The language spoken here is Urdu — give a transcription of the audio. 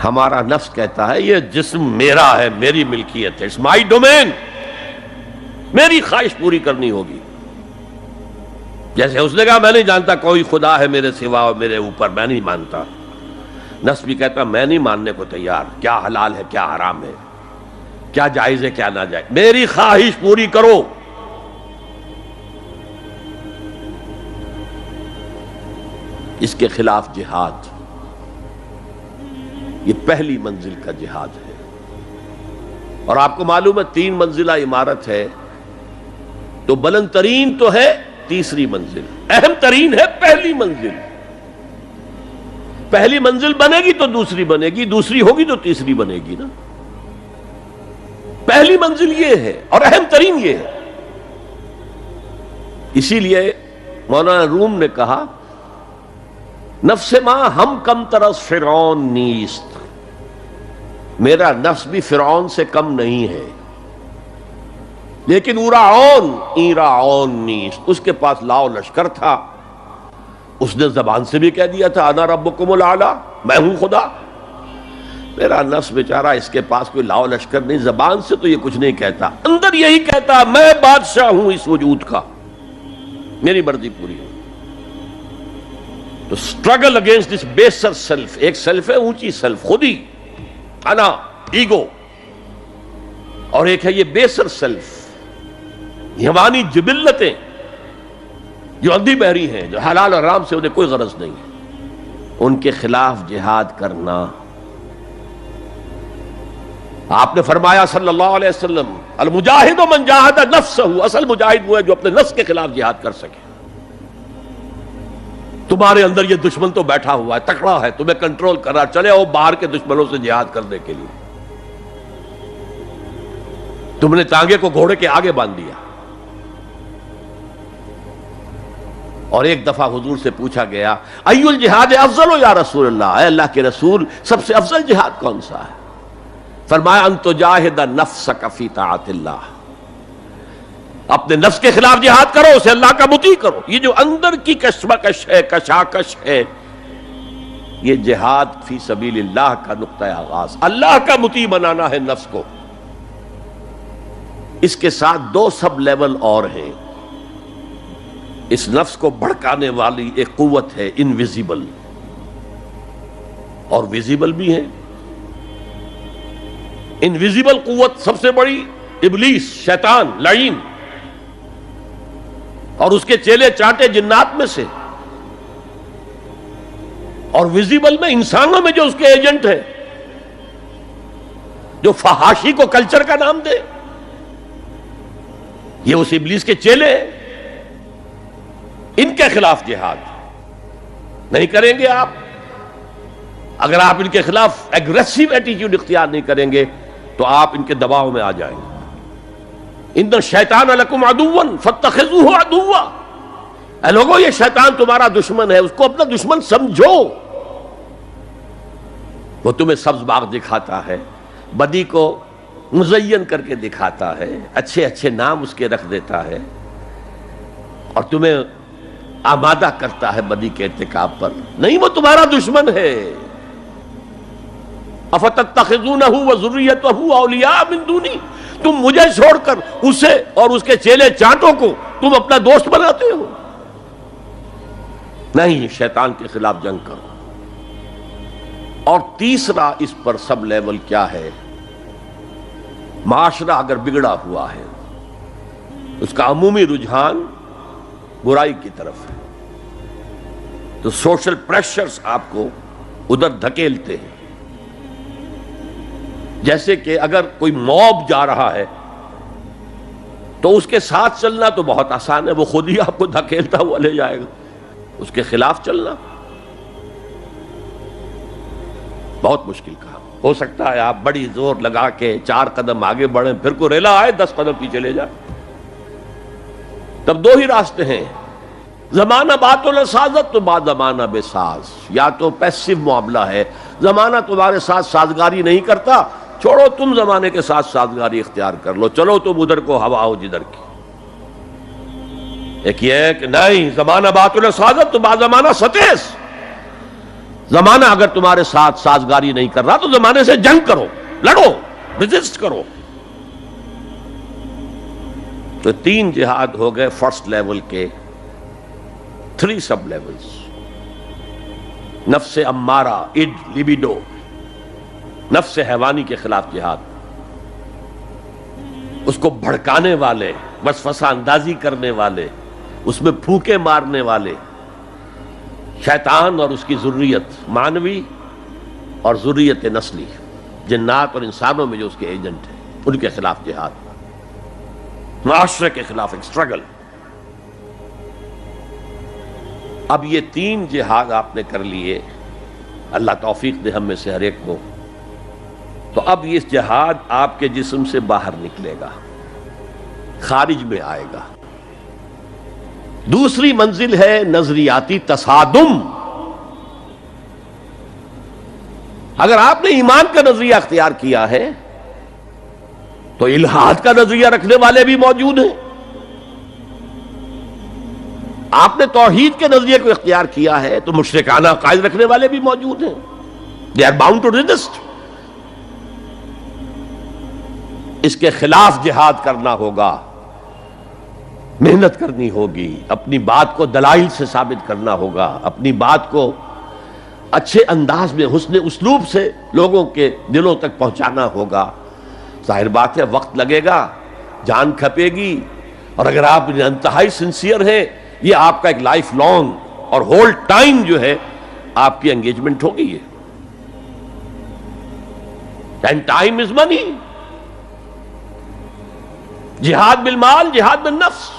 ہمارا نفس کہتا ہے یہ جسم میرا ہے، میری ملکیت ہے، اٹس مائی ڈومین، میری خواہش پوری کرنی ہوگی. جیسے اس نے کہا میں نہیں جانتا کوئی خدا ہے میرے سوا اور میرے اوپر، میں نہیں مانتا. نفس بھی کہتا میں نہیں ماننے کو تیار، کیا حلال ہے کیا حرام ہے، کیا جائز ہے کیا ناجائز، میری خواہش پوری کرو. اس کے خلاف جہاد، یہ پہلی منزل کا جہاد ہے. اور آپ کو معلوم ہے 3 منزلہ عمارت ہے، تو بلند ترین تو ہے تیسری منزل، اہم ترین ہے پہلی منزل. پہلی منزل بنے گی تو دوسری بنے گی، دوسری ہوگی تو تیسری بنے گی نا. پہلی منزل یہ ہے اور اہم ترین یہ ہے. اسی لیے مولانا روم نے کہا نفس ماں ہم کم طرز فرعون نیست، میرا نفس بھی فرعون سے کم نہیں ہے، لیکن ایراعون نیست، اس کے پاس لاؤ لشکر تھا. اس نے زبان سے بھی کہہ دیا تھا انا ربکم الاعلی، میں ہوں خدا. میرا نفس بیچارہ اس کے پاس کوئی لاؤ لشکر نہیں، زبان سے تو یہ کچھ نہیں کہتا، اندر یہی کہتا میں بادشاہ ہوں اس وجود کا، میری مرضی پوری ہو. تو اسٹرگل اگینسٹ دس بیسر سیلف، ایک سیلف ہے اونچی سیلف، خودی، انا، ایگو، اور ایک ہے یہ بیسر سیلف، حیوانی جبلتیں جو اندھی بہری ہیں، جو حلال اور حرام سے انہیں کوئی غرض نہیں ہے، ان کے خلاف جہاد کرنا. آپ نے فرمایا صلی اللہ علیہ وسلم المجاہد من جاہد نفسہ، اصل مجاہد وہ ہے جو اپنے نفس کے خلاف جہاد کر سکے. تمہارے اندر یہ دشمن تو بیٹھا ہوا ہے، تکڑا ہے، تمہیں کنٹرول کر رہا، چلے آؤ باہر کے دشمنوں سے جہاد کرنے کے لیے. تم نے ٹانگے کو گھوڑے کے آگے باندھ دیا. اور ایک دفعہ حضور سے پوچھا گیا ای الجہاد افضل یا رسول اللہ، اے اللہ کے رسول سب سے افضل جہاد کون سا ہے؟ فرمایا ان تجاہد نفسک فی طاعت اللہ، اپنے نفس کے خلاف جہاد کرو، اسے اللہ کا مطیع کرو. یہ جو اندر کی کشمکش ہے، کشاکش ہے، یہ جہاد فی سبیل اللہ کا نقطہ آغاز، اللہ کا مطیع بنانا ہے نفس کو. اس کے ساتھ 2 سب لیول اور ہیں. اس نفس کو بھڑکانے والی ایک قوت ہے انویزیبل، اور ویزیبل بھی ہے. انویزیبل قوت سب سے بڑی ابلیس، شیطان لعین، اور اس کے چیلے چانٹے جنات میں سے. اور ویزیبل میں انسانوں میں جو اس کے ایجنٹ ہیں، جو فحاشی کو کلچر کا نام دے، یہ اس ابلیس کے چیلے ہیں. ان کے خلاف جہاد نہیں کریں گے آپ. اگر آپ ان کے خلاف ایگریسو ایٹیٹیوڈ اختیار نہیں کریں گے تو آپ ان کے دباؤ میں آ جائیں گے. ان الشیطان لکم عدوا فاتخذوہ عدوا، اے لوگوں یہ شیطان تمہارا دشمن ہے، اس کو اپنا دشمن سمجھو. وہ تمہیں سبز باغ دکھاتا ہے، بدی کو مزین کر کے دکھاتا ہے، اچھے اچھے نام اس کے رکھ دیتا ہے، اور تمہیں آمادہ کرتا ہے بدی کے ارتکاب پر. نہیں، وہ تمہارا دشمن ہے. افتتخذونہ وذریتہ اولیاء من دونی، تم مجھے چھوڑ کر اسے اور اس کے چیلے چانٹوں کو تم اپنا دوست بناتے ہو. نہیں، شیطان کے خلاف جنگ کرو. اور تیسرا اس پر سب لیول کیا ہے؟ معاشرہ اگر بگڑا ہوا ہے، اس کا عمومی رجحان برائی کی طرف ہے، تو سوشل پریشرز آپ کو ادھر دھکیلتے ہیں. جیسے کہ اگر کوئی موب جا رہا ہے تو اس کے ساتھ چلنا تو بہت آسان ہے، وہ خود ہی آپ کو دھکیلتا ہوا لے جائے گا. اس کے خلاف چلنا بہت مشکل کام. ہو سکتا ہے آپ بڑی زور لگا کے 4 قدم آگے بڑھیں، پھر کوئی ریلا آئے 10 قدم پیچھے لے جائے. تب 2 ہی راستے ہیں، زمانہ بات و سازت تو بعد زمانہ بے ساز. یا تو پیسو معاملہ ہے، زمانہ تمہارے ساتھ سازگاری نہیں کرتا، چھوڑو تم زمانے کے ساتھ سازگاری اختیار کر لو، چلو تم ادھر کو ہوا ہو جدھر کی. ایک یہ ہے کہ نہیں، زمانہ بات و سازت تو بعد زمانہ ستیس، زمانہ اگر تمہارے ساتھ سازگاری نہیں کر رہا تو زمانے سے جنگ کرو، لڑو، ریزسٹ کرو۔ تو 3 جہاد ہو گئے فرسٹ لیول کے، 3 سب لیولز۔ نفس امارہ، اڈ، لبیڈو، نفس حیوانی کے خلاف جہاد، اس کو بھڑکانے والے، وسوسہ اندازی کرنے والے، اس میں پھونکے مارنے والے، شیطان اور اس کی ذریت مانوی اور ذریت نسلی، جنات اور انسانوں میں جو اس کے ایجنٹ ہیں، ان کے خلاف جہاد، معاشرے کے خلاف ایک اسٹرگل۔ اب یہ 3 جہاد آپ نے کر لیے، اللہ توفیق دے ہم میں سے ہر ایک کو، تو اب یہ جہاد آپ کے جسم سے باہر نکلے گا، خارج میں آئے گا۔ دوسری منزل ہے نظریاتی تصادم۔ اگر آپ نے ایمان کا نظریہ اختیار کیا ہے تو الحاد کا نظریہ رکھنے والے بھی موجود ہیں۔ آپ نے توحید کے نظریے کو اختیار کیا ہے تو مشرکانہ عقائد رکھنے والے بھی موجود ہیں۔ They are bound to resist۔ اس کے خلاف جہاد کرنا ہوگا، محنت کرنی ہوگی، اپنی بات کو دلائل سے ثابت کرنا ہوگا، اپنی بات کو اچھے انداز میں حسن اسلوب سے لوگوں کے دلوں تک پہنچانا ہوگا۔ ظاہر بات ہے وقت لگے گا، جان کھپے گی، اور اگر آپ انتہائی سنسیئر ہیں یہ آپ کا ایک لائف لانگ اور ہول ٹائم جو ہے آپ کی انگیجمنٹ ہوگی۔ یہ اینڈ ٹائم از منی۔ جہاد بالمال، جہاد بالنفس۔